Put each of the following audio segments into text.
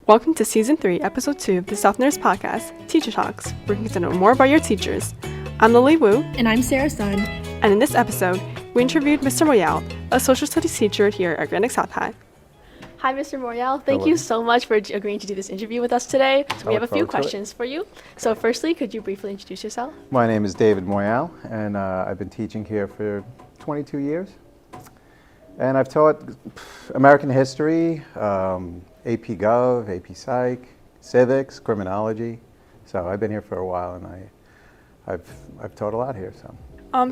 Welcome to Season 3, Episode 2 of the South Nurse Podcast, Teacher Talks, where you get to know more about your teachers. I'm Lily Wu. And I'm Sarah Sun. And in this episode, we interviewed Mr. Moyal, a social studies teacher here at Grand South High. Hi, Mr. Moyal. Thank you so much for agreeing to do this interview with us today. So we have a few questions for you. So firstly, could you briefly introduce yourself? My name is David Moyal, and I've been teaching here for 22 years. And I've taught American history, AP Gov, AP Psych, civics, criminology. So I've been here for a while, and I've taught a lot here.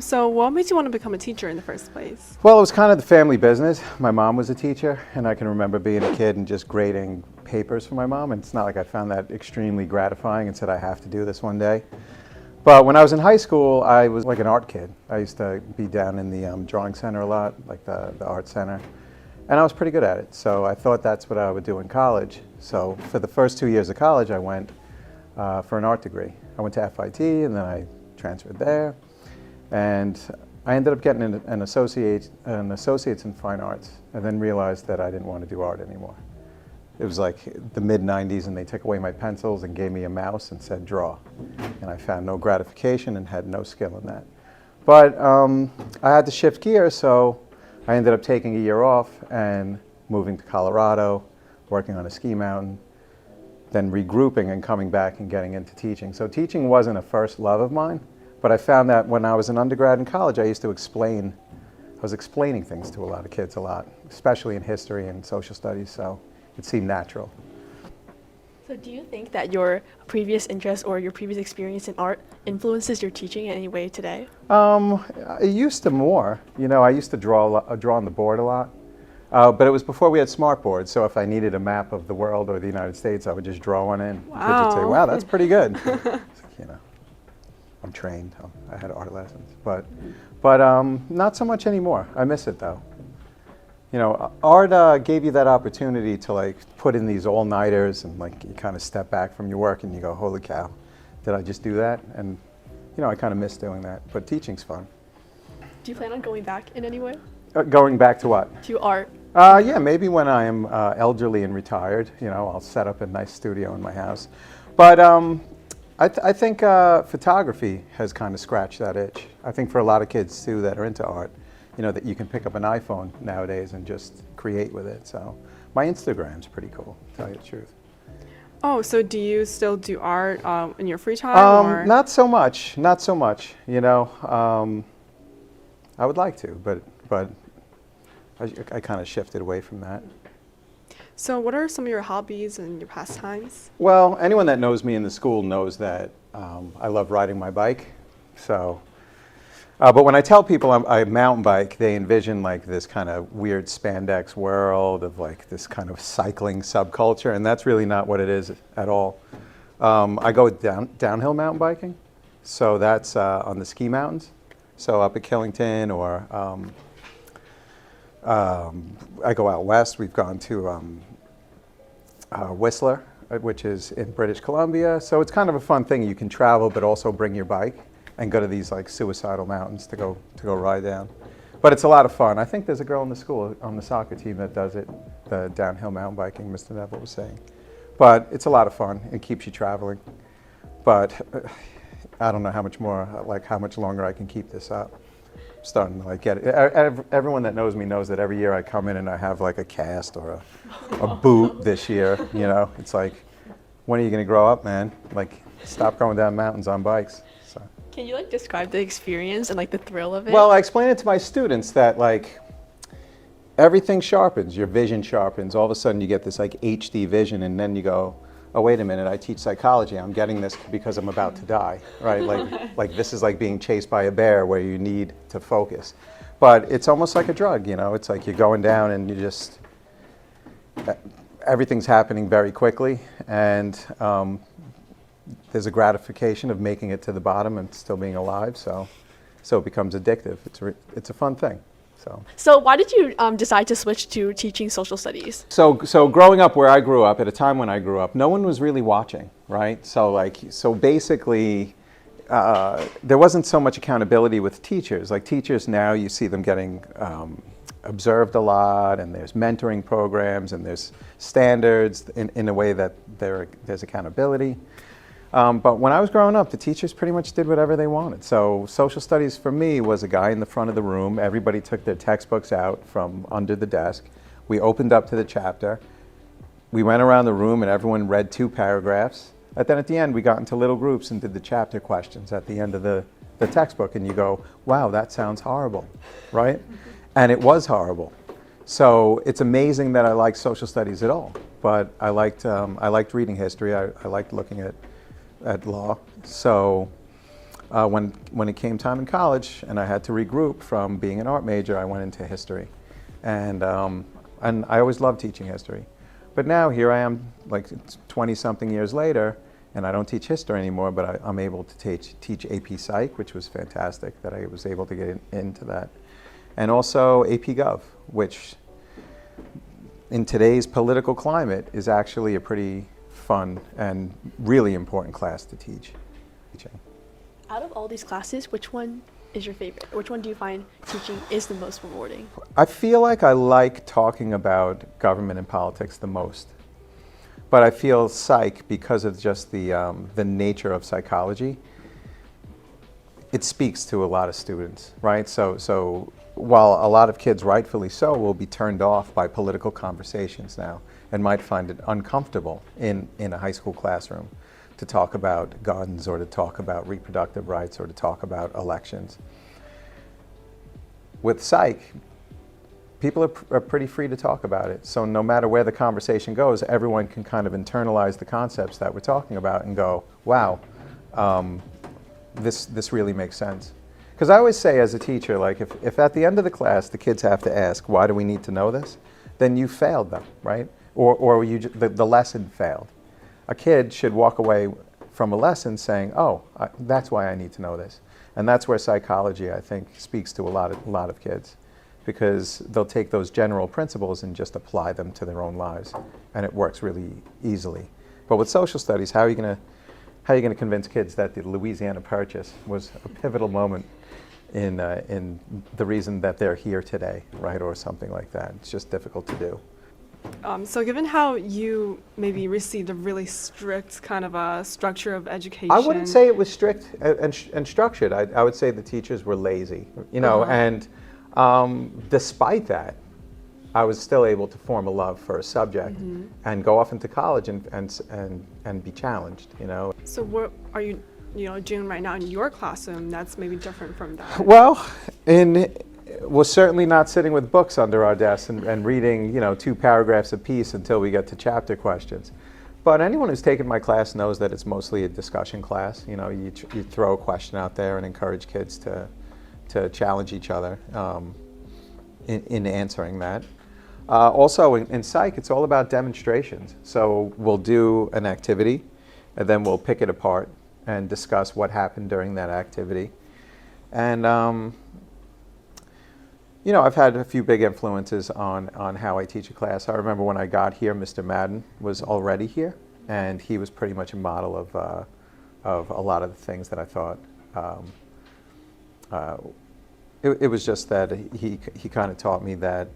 So what made you want to become a teacher in the first place? Well, it was kind of the family business. My mom was a teacher, and I can remember being a kid and just grading papers for my mom. And it's not like I found that extremely gratifying and said I have to do this one day. But when I was in high school, I was like an art kid. I used to be down in the drawing center a lot, like the art center. And I was pretty good at it. So I thought that's what I would do in college. So for the first 2 years of college, I went for an art degree. I went to FIT, and then I transferred there. And I ended up getting an associate's in fine arts, and then realized that I didn't want to do art anymore. It was like the mid-90s, and they took away my pencils and gave me a mouse and said, draw. And I found no gratification and had no skill in that. But I had to shift gears, so I ended up taking a year off and moving to Colorado, working on a ski mountain, then regrouping and coming back and getting into teaching. So teaching wasn't a first love of mine, but I found that when I was an undergrad in college, I was explaining things to a lot of kids a lot, especially in history and social studies, so it seemed natural. So do you think that your previous interest or your previous experience in art influences your teaching in any way today? I used to more. You know, I used to draw on the board a lot, but it was before we had smart boards, so if I needed a map of the world or the United States, I would just draw one in. Wow. Kids would say, wow, that's pretty good. It's like, you know, I'm trained. I had art lessons, but not so much anymore. I miss it though. You know, art gave you that opportunity to like put in these all-nighters and like you kind of step back from your work and you go, holy cow, did I just do that? And you know, I kind of miss doing that, but teaching's fun. Do you plan on going back in any way? Going back to what? To art. Yeah, maybe when I am elderly and retired, you know, I'll set up a nice studio in my house. But I think photography has kind of scratched that itch. I think for a lot of kids too that are into art, you know, that you can pick up an iPhone nowadays and just create with it. So my Instagram's pretty cool, to tell you the truth. Oh, so do you still do art in your free time? Or? Not so much, you know. I would like to, but I kind of shifted away from that. So what are some of your hobbies and your pastimes? Well, anyone that knows me in the school knows that I love riding my bike. So, but when I tell people I mountain bike, they envision like this kind of weird spandex world of like this kind of cycling subculture, and that's really not what it is at all. I go downhill mountain biking, so that's on the ski mountains. So up at Killington, or I go out west. We've gone to Whistler, which is in British Columbia. So it's kind of a fun thing. You can travel, but also bring your bike and go to these like suicidal mountains to go ride down. But it's a lot of fun. I think there's a girl in the school on the soccer team that does it, the downhill mountain biking, Mr. Neville was saying. But it's a lot of fun. It keeps you traveling. But I don't know how much longer I can keep this up. I'm starting to like get it. Everyone that knows me knows that every year I come in and I have like a cast or a boot this year, you know. It's like, when are you gonna grow up, man? Like, stop going down mountains on bikes. So. Can you like describe the experience and like the thrill of it? Well, I explain it to my students that like, everything sharpens, your vision sharpens. All of a sudden you get this like HD vision, and then you go, oh, wait a minute, I teach psychology. I'm getting this because I'm about to die, right? Like this is like being chased by a bear where you need to focus. But it's almost like a drug, you know? It's like you're going down and you just, everything's happening very quickly, and there's a gratification of making it to the bottom and still being alive, so it becomes addictive. It's a fun thing. So why did you decide to switch to teaching social studies? So growing up where I grew up, at a time when I grew up, no one was really watching, right? So basically, there wasn't so much accountability with teachers. Like teachers now, you see them getting observed a lot, and there's mentoring programs, and there's standards in a way that there's accountability. But when I was growing up, the teachers pretty much did whatever they wanted. So social studies for me was a guy in the front of the room. Everybody took their textbooks out from under the desk. We opened up to the chapter. We went around the room and everyone read 2 paragraphs. And then at the end, we got into little groups and did the chapter questions at the end of the textbook. And you go, wow, that sounds horrible, right? And it was horrible. So it's amazing that I liked social studies at all. But I liked reading history. I liked looking at law. So when it came time in college and I had to regroup from being an art major, I went into history. And I always loved teaching history. But now here I am, like 20-something years later, and I don't teach history anymore, but I'm able to teach AP Psych, which was fantastic that I was able to get into that. And also AP Gov, which in today's political climate is actually a pretty fun and really important class to teach. Out of all these classes, which one is your favorite? Which one do you find teaching is the most rewarding? I feel like I like talking about government and politics the most. But I feel psych, because of just the nature of psychology, it speaks to a lot of students, right? So while a lot of kids, rightfully so, will be turned off by political conversations now and might find it uncomfortable in a high school classroom to talk about guns or to talk about reproductive rights or to talk about elections. With psych, people are pretty free to talk about it. So no matter where the conversation goes, everyone can kind of internalize the concepts that we're talking about and go, wow, this really makes sense. Because I always say as a teacher, like if at the end of the class the kids have to ask, why do we need to know this? Then you failed them, right? Or the lesson failed. A kid should walk away from a lesson saying, oh, that's why I need to know this. And that's where psychology, I think, speaks to a lot of kids, because they'll take those general principles and just apply them to their own lives, and it works really easily. But with social studies, how are you going to convince kids that the Louisiana Purchase was a pivotal moment in the reason that they're here today, right, or something like that? It's just difficult to do. So given how you maybe received a really strict kind of a structure of education. I wouldn't say it was strict and structured. I would say the teachers were lazy, and despite that, I was still able to form a love for a subject and go off into college and be challenged, So what are you doing right now in your classroom that's maybe different from that? Well, we're certainly not sitting with books under our desks and reading, 2 paragraphs apiece until we get to chapter questions. But anyone who's taken my class knows that it's mostly a discussion class. You throw a question out there and encourage kids to challenge each other in answering that. Also, in psych, it's all about demonstrations. So we'll do an activity, and then we'll pick it apart and discuss what happened during that activity. And I've had a few big influences on how I teach a class. I remember when I got here, Mr. Madden was already here, and he was pretty much a model of a lot of the things that I thought. It was just that he kind of taught me that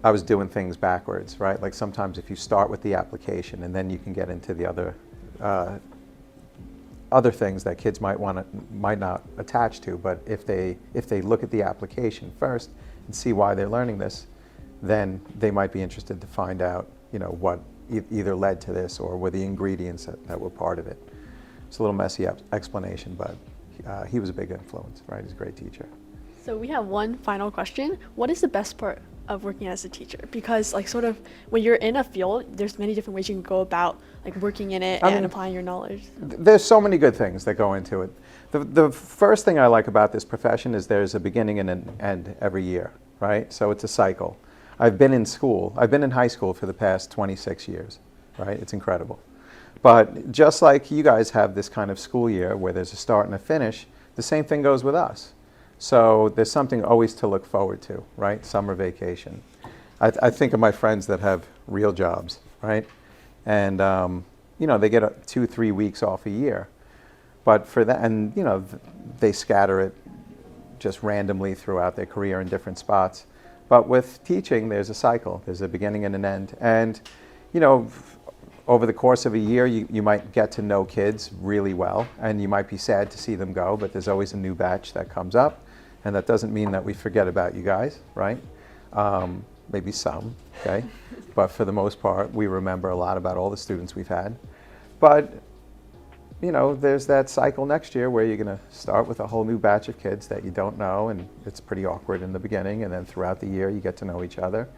I was doing things backwards, right? Like sometimes if you start with the application and then you can get into the other things that kids might not attach to, but if they look at the application first and see why they're learning this, then they might be interested to find out, what either led to this or were the ingredients that were part of it. It's a little messy explanation, but he was a big influence, right? He's a great teacher. So we have one final question. What is the best part of working as a teacher? Because when you're in a field, there's many different ways you can go about working in it and applying your knowledge. There's so many good things that go into it. The first thing I like about this profession is there's a beginning and an end every year, right? So it's a cycle. I've been in high school for the past 26 years, right? It's incredible. But just like you guys have this kind of school year where there's a start and a finish, the same thing goes with us. So there's something always to look forward to, right? Summer vacation. I think of my friends that have real jobs, right? And, they get 2-3 weeks off a year. But for that, and, they scatter it just randomly throughout their career in different spots. But with teaching, there's a cycle. There's a beginning and an end. And, you know, over the course of a year, you might get to know kids really well, and you might be sad to see them go, but there's always a new batch that comes up. And that doesn't mean that we forget about you guys, right? Maybe some, okay? But for the most part, we remember a lot about all the students we've had. But, you know, there's that cycle next year where you're going to start with a whole new batch of kids that you don't know, and it's pretty awkward in the beginning, and then throughout the year you get to know each other,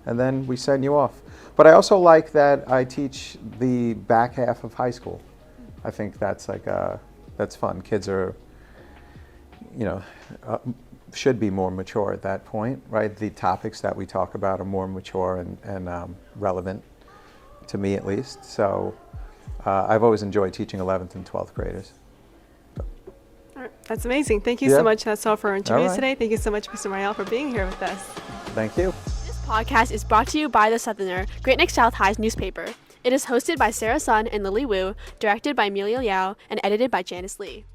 and then we send you off. But I also like that I teach the back half of high school. I think that's that's fun. Kids are, you know, should be more mature at that point, right? The topics that we talk about are more mature and relevant, to me at least. So I've always enjoyed teaching 11th and 12th graders. All right, that's amazing. Thank you so much. That's all for our interviews today. Thank you so much, Mr. Moyal, for being here with us. Thank you. This podcast is brought to you by The Southerner, Great Neck South High's newspaper. It is hosted by Sarah Sun and Lily Wu, directed by Amelia Liao, and edited by Janice Lee.